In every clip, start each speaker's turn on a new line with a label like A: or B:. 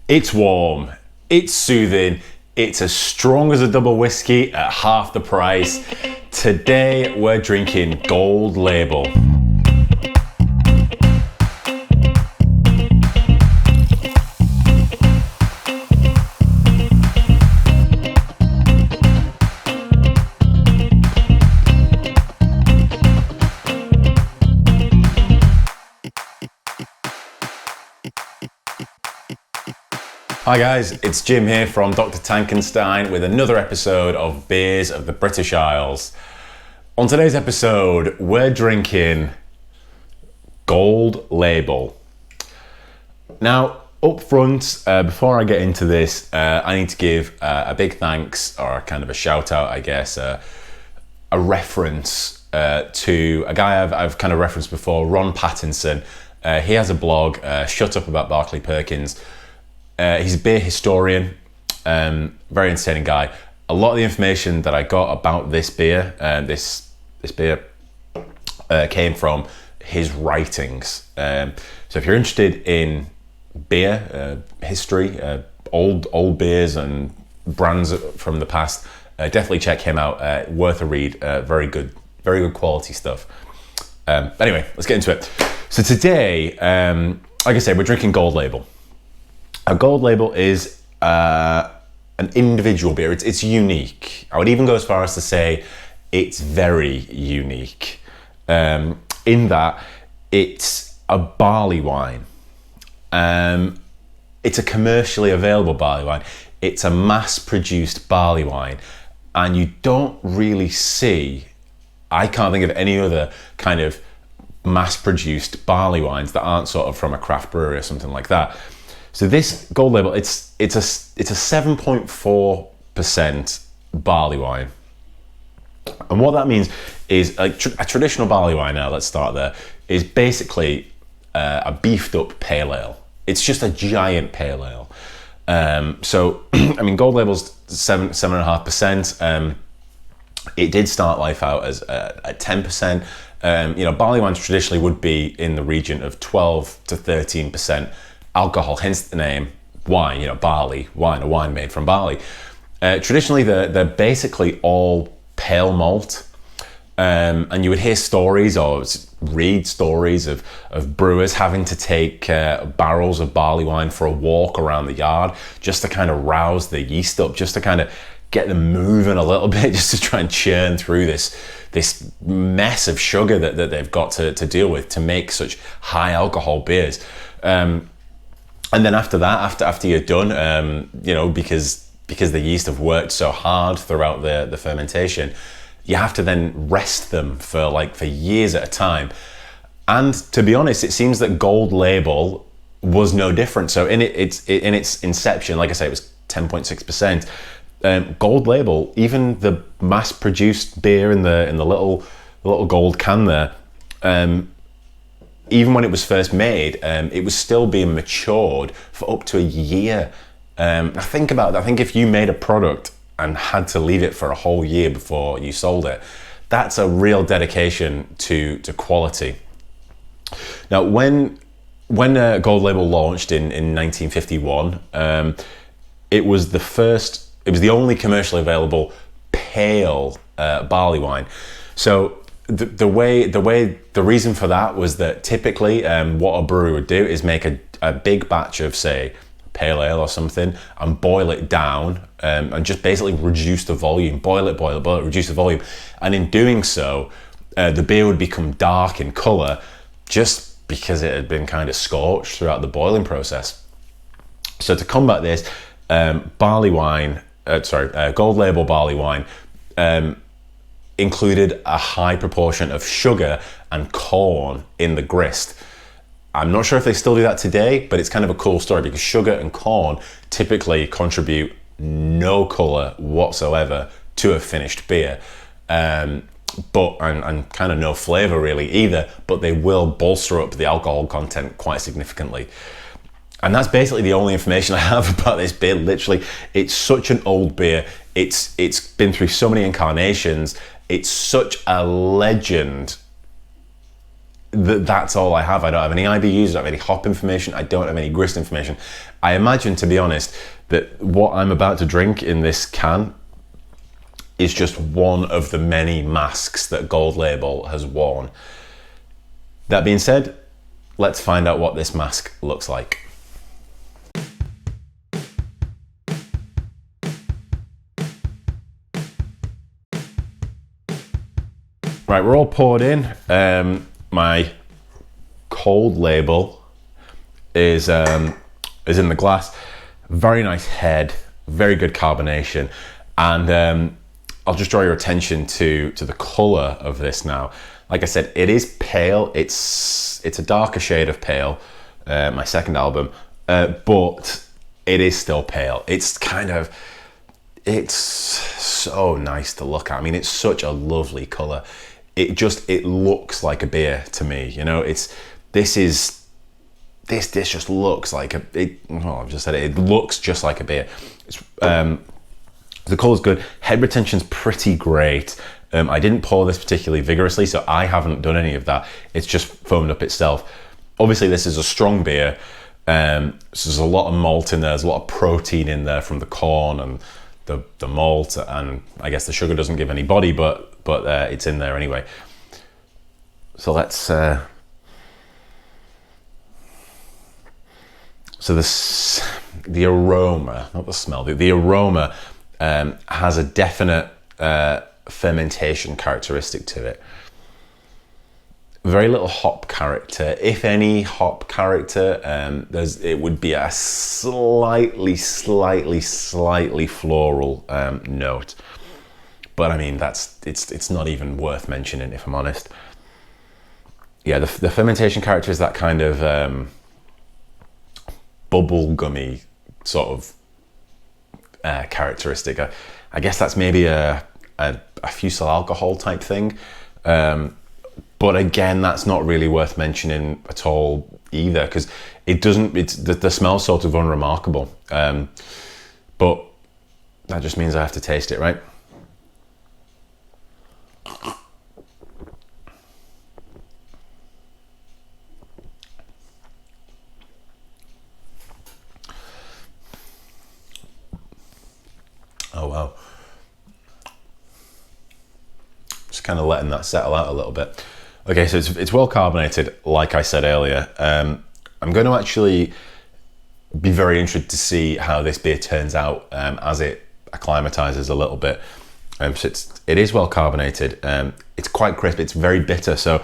A: It's warm, it's soothing, it's as strong as a double whiskey at half the price. Today we're drinking Gold Label. Hi guys, it's Jim here from Dr. Tankenstein with another episode of Beers of the British Isles. On today's episode, we're drinking Gold Label. Now, up front, before I get into this, I need to give a big thanks, or kind of a shout out, I guess, a reference to a guy I've kind of referenced before, Ron Pattinson. He has a blog, Shut Up About Barclay Perkins. He's a beer historian, very entertaining guy. A lot of the information that I got about this beer, this beer came from his writings. So if you're interested in beer history, old beers and brands from the past, definitely check him out. Worth a read. Very good quality stuff. Anyway, let's get into it. So today, like I said, we're drinking Gold Label. A Gold Label is an individual beer. It's unique. I would even go as far as to say it's very unique in that it's a barley wine. It's a commercially available barley wine. It's a mass-produced barley wine. And you don't really see, I can't think of any other kind of mass-produced barley wines that aren't sort of from a craft brewery or something like that. So this Gold Label, it's a 7.4% barley wine. And what that means is a traditional barley wine, now let's start there, is basically a beefed up pale ale. It's just a giant pale ale. So, I mean, Gold Label's 7.5%. It did start life out as at 10%. Barley wines traditionally would be in the region of 12 to 13% alcohol, hence the name wine, barley wine, a wine made from barley. Traditionally, they're basically all pale malt. And you would hear stories or read stories of brewers having to take barrels of barley wine for a walk around the yard just to kind of rouse the yeast up, just to kind of get them moving a little bit, just to try and churn through this mess of sugar that they've got to deal with to make such high alcohol beers. And then after that, after you're done, because the yeast have worked so hard throughout the fermentation, you have to then rest them for years at a time. And to be honest, it seems that Gold Label was no different. So in its inception, like I say, it was 10.6%. Gold Label, even the mass-produced beer in the little gold can there, even when it was first made, it was still being matured for up to a year. Think about that. I think if you made a product and had to leave it for a whole year before you sold it, that's a real dedication to quality. Now, when Gold Label launched in 1951, it was the only commercially available pale barley wine. So the reason for that was that typically what a brewery would do is make a big batch of, say, pale ale or something and boil it down and just basically reduce the volume, boil it, reduce the volume. And in doing so, the beer would become dark in colour just because it had been kind of scorched throughout the boiling process. So to combat this, Gold Label barley wine included a high proportion of sugar and corn in the grist. I'm not sure if they still do that today, but it's kind of a cool story because sugar and corn typically contribute no colour whatsoever to a finished beer, and kind of no flavour really either, but they will bolster up the alcohol content quite significantly. And that's basically the only information I have about this beer. Literally, it's such an old beer. It's been through so many incarnations. It's such a legend that's all I have. I don't have any IBUs, I don't have any hop information, I don't have any grist information. I imagine, to be honest, that what I'm about to drink in this can is just one of the many masks that Gold Label has worn. That being said, let's find out what this mask looks like. Right, we're all poured in. My Gold Label is in the glass. Very nice head, very good carbonation, and I'll just draw your attention to the color of this now. Like I said, it is pale. It's a darker shade of pale. My second album, but it is still pale. It's so nice to look at. I mean, it's such a lovely color. It looks like a beer to me. You know, this just looks like I've just said it. It looks just like a beer. The color's good. Head retention's pretty great. I didn't pour this particularly vigorously, so I haven't done any of that. It's just foamed up itself. Obviously, this is a strong beer. So there's a lot of malt in there. There's a lot of protein in there from the corn and the malt, and I guess the sugar doesn't give any body, but it's in there anyway. So let's. So the aroma, not the smell. The aroma has a definite fermentation characteristic to it. Very little hop character, if any hop character. It would be a slightly floral note, but I mean it's not even worth mentioning, if I'm honest. Yeah, the fermentation character is that kind of bubble gummy sort of characteristic. I guess that's maybe a fusel alcohol type thing. But again, that's not really worth mentioning at all either, because the smell's sort of unremarkable. But that just means I have to taste it, right? Oh wow. Just kind of letting that settle out a little bit. Okay, so it's well carbonated, like I said earlier. I'm going to actually be very interested to see how this beer turns out as it acclimatizes a little bit. So it is well carbonated. It's quite crisp. It's very bitter. So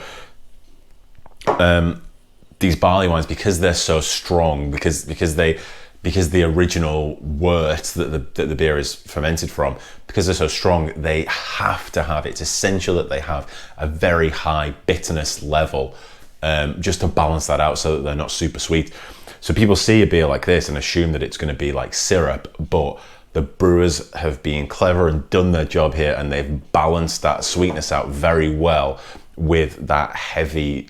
A: these barley wines, because they're so strong, because the original wort that the beer is fermented from, because they're so strong, they have to have, it's essential that they have a very high bitterness level, just to balance that out so that they're not super sweet. So people see a beer like this and assume that it's going to be like syrup, but the brewers have been clever and done their job here, and they've balanced that sweetness out very well with that heavy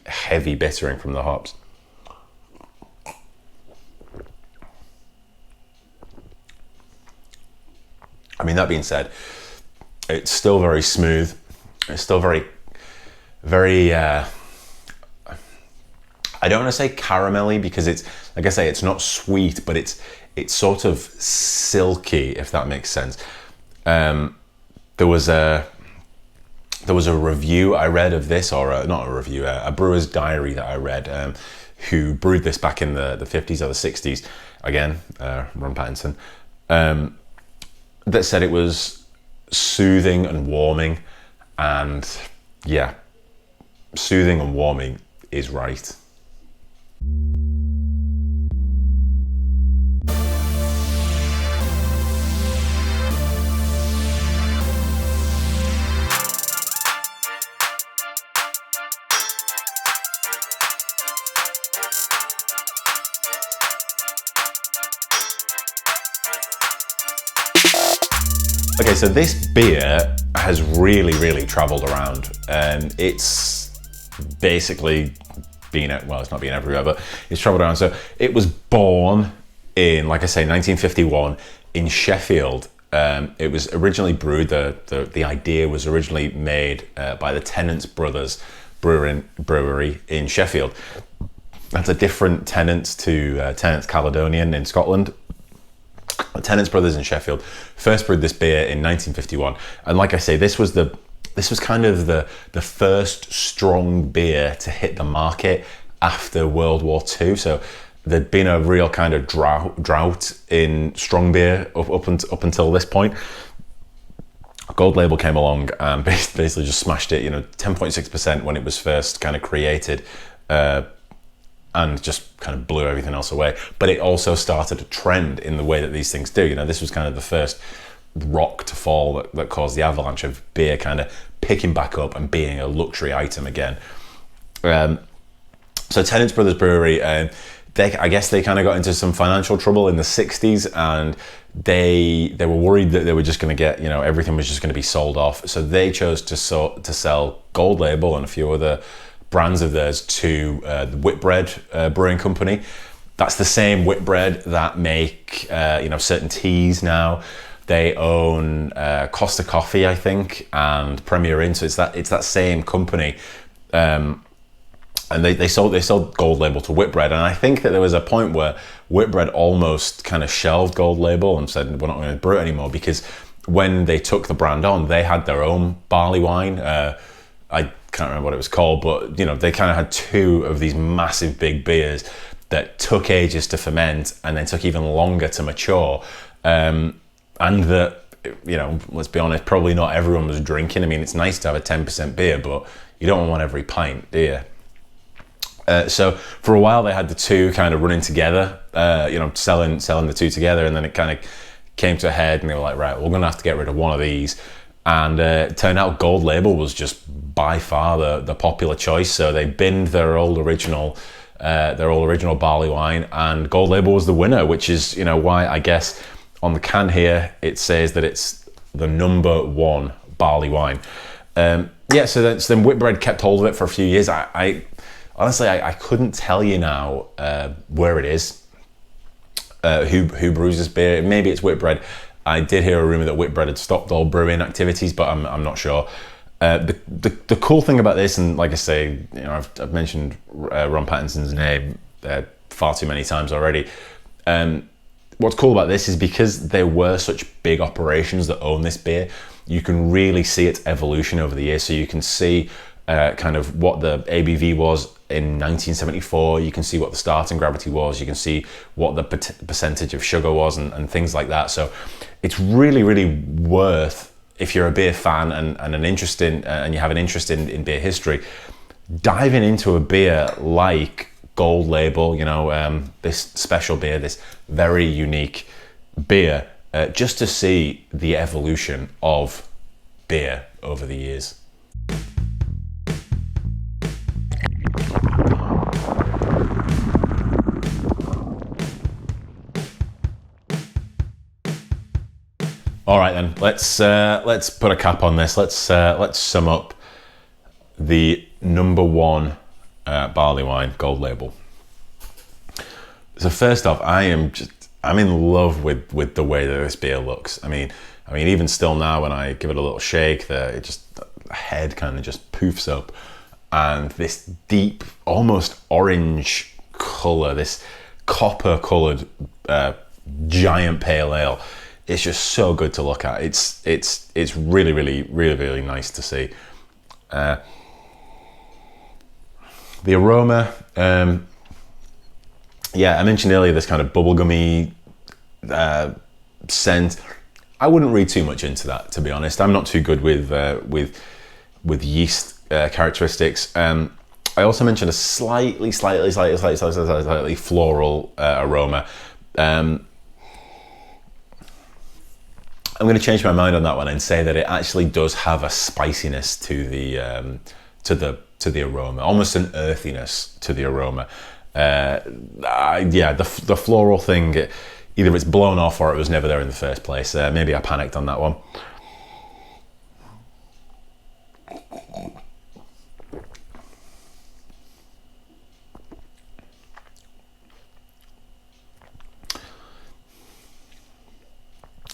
A: bittering from the hops. I mean, that being said, it's still very smooth. It's still very, I don't want to say caramelly, because it's, like I say, it's not sweet, but it's sort of silky, if that makes sense. There was a review I read of this, or not a review, a brewer's diary that I read, who brewed this back in the 50s or the 60s. Again, Ron Pattinson. That said it was soothing and warming, and yeah, soothing and warming is right. Okay, so this beer has really traveled around. It's basically been it's not been everywhere, but it's traveled around. So it was born in, like I say, 1951 in Sheffield. It was originally brewed, the idea was originally made by the Tennant brothers brewery in Sheffield. That's a different Tennent's to Tennent's Caledonian in Scotland. Tennent's Brothers in Sheffield first brewed this beer in 1951, and like I say, this was kind of the first strong beer to hit the market after World War II. So there'd been a real kind of drought in strong beer up until this point. Gold Label came along and basically just smashed it. 10.6% when it was first kind of created. And just kind of blew everything else away. But it also started a trend in the way that these things do. This was kind of the first rock to fall that caused the avalanche of beer kind of picking back up and being a luxury item again. So Tennent's Brothers Brewery, I guess they kind of got into some financial trouble in the 60s, and they were worried that they were just going to get, everything was just going to be sold off. So they chose to sell Gold Label and a few other brands of theirs to the Whitbread Brewing Company. That's the same Whitbread that make certain teas now. They own Costa Coffee, I think, and Premier Inn. So it's that same company, and they sold Gold Label to Whitbread. And I think that there was a point where Whitbread almost kind of shelved Gold Label and said, we're not going to brew it anymore, because when they took the brand on, they had their own barley wine. I can't remember what it was called, but they kind of had two of these massive big beers that took ages to ferment and then took even longer to mature, and that, let's be honest, probably not everyone was drinking. I mean, it's nice to have a 10% beer, but you don't want every pint, do you? So for a while they had the two kind of running together, selling the two together, and then it kind of came to a head and they were like, right, we're gonna have to get rid of one of these. And it turned out Gold Label was just by far the popular choice. So they binned their old original barley wine, and Gold Label was the winner, which is why I guess on the can here it says that it's the #1 barley wine. So then Whitbread kept hold of it for a few years. I honestly couldn't tell you now where it is, who brews this beer. Maybe it's Whitbread. I did hear a rumor that Whitbread had stopped all brewing activities, but I'm not sure. The cool thing about this, and like I say, I've mentioned Ron Pattinson's name far too many times already. What's cool about this is because there were such big operations that own this beer, you can really see its evolution over the years. So you can see kind of what the ABV was in 1974, you can see what the starting gravity was, you can see what the percentage of sugar was, and things like that. So it's really, really worth, if you're a beer fan and you have an interest in beer history, diving into a beer like Gold Label, this special beer, this very unique beer, just to see the evolution of beer over the years. All right then, let's put a cap on this. Let's sum up the #1 barley wine, Gold Label. So first off, I'm in love with the way that this beer looks. I mean, even still now, when I give it a little shake, the head kind of just poofs up, and this deep, almost orange color, this copper-colored giant pale ale. It's just so good to look at. It's really, really, really, really nice to see. The aroma, I mentioned earlier this kind of bubblegummy scent. I wouldn't read too much into that, to be honest. I'm not too good with yeast characteristics. I also mentioned a slightly floral aroma. I'm going to change my mind on that one and say that it actually does have a spiciness to the aroma, almost an earthiness to the aroma. The floral thing, either it's blown off or it was never there in the first place. Maybe I panicked on that one.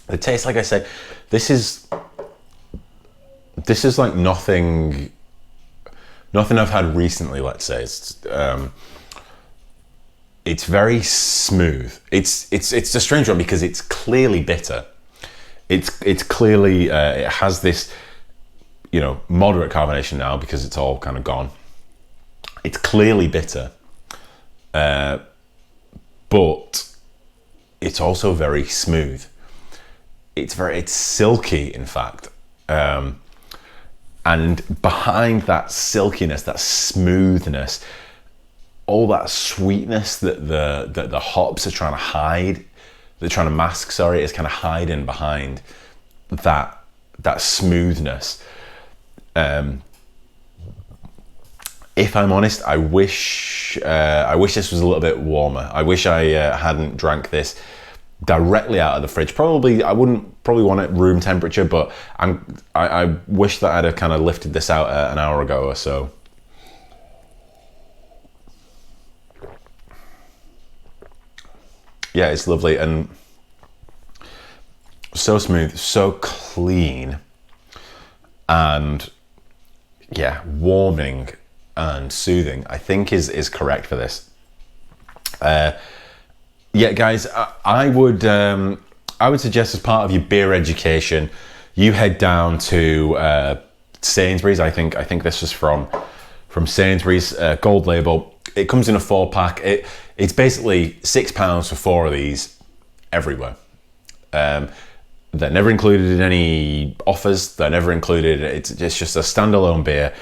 A: The taste, like I said, this is like nothing Nothing I've had recently, let's say. It's very smooth. It's a strange one because it's clearly bitter. It's clearly it has this, you know, moderate carbonation now because it's all kind of gone. It's clearly bitter, but it's also very smooth. It's silky, in fact, and behind that silkiness, that smoothness, all that sweetness that the hops are trying to hide, they're trying to mask, sorry, is kind of hiding behind that smoothness. If I'm honest, I wish this was a little bit warmer. I wish I hadn't drank this directly out of the fridge. I wouldn't probably want it room temperature, but I wish that I'd have kind of lifted this out an hour ago or so. Yeah, it's lovely and so smooth, so clean, and yeah, warming and soothing, I think is correct for this. Yeah, guys, I would suggest, as part of your beer education, you head down to Sainsbury's. I think this was from Sainsbury's, Gold Label. It comes in a 4-pack. It's basically £6 for 4 of these everywhere. They're never included in any offers. They're never included. It's just a standalone beer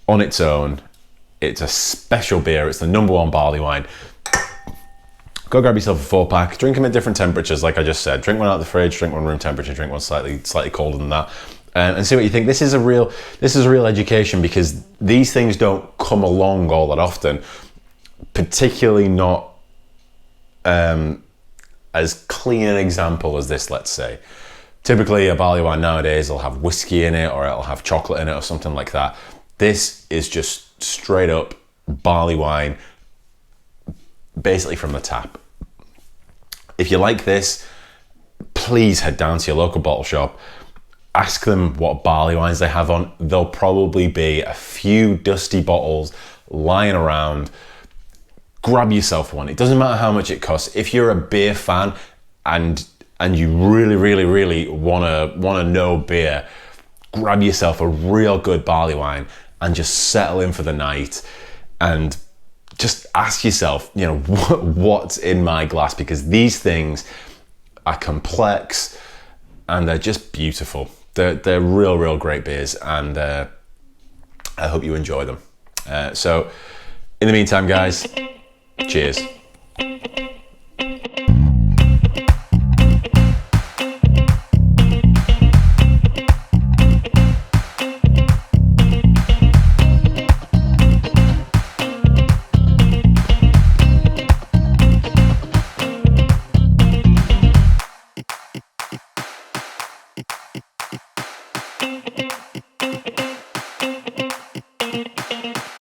A: on its own. It's a special beer. It's the #1 barley wine. Go grab yourself a 4-pack. Drink them at different temperatures, like I just said. Drink one out of the fridge. Drink one room temperature. Drink one slightly colder than that, and see what you think. This is a real education, because these things don't come along all that often, particularly not as clean an example as this, let's say. Typically, a barley wine nowadays will have whiskey in it, or it'll have chocolate in it, or something like that. This is just straight up barley wine, basically from the tap. If you like this, please head down to your local bottle shop. Ask them what barley wines they have on. There'll probably be a few dusty bottles lying around. Grab yourself one. It doesn't matter how much it costs. If you're a beer fan and you really wanna know beer, grab yourself a real good barley wine and just settle in for the night, and just ask yourself, you know, what's in my glass, because these things are complex and they're just beautiful. They're real great beers, and I hope you enjoy them. So in the meantime, guys, cheers.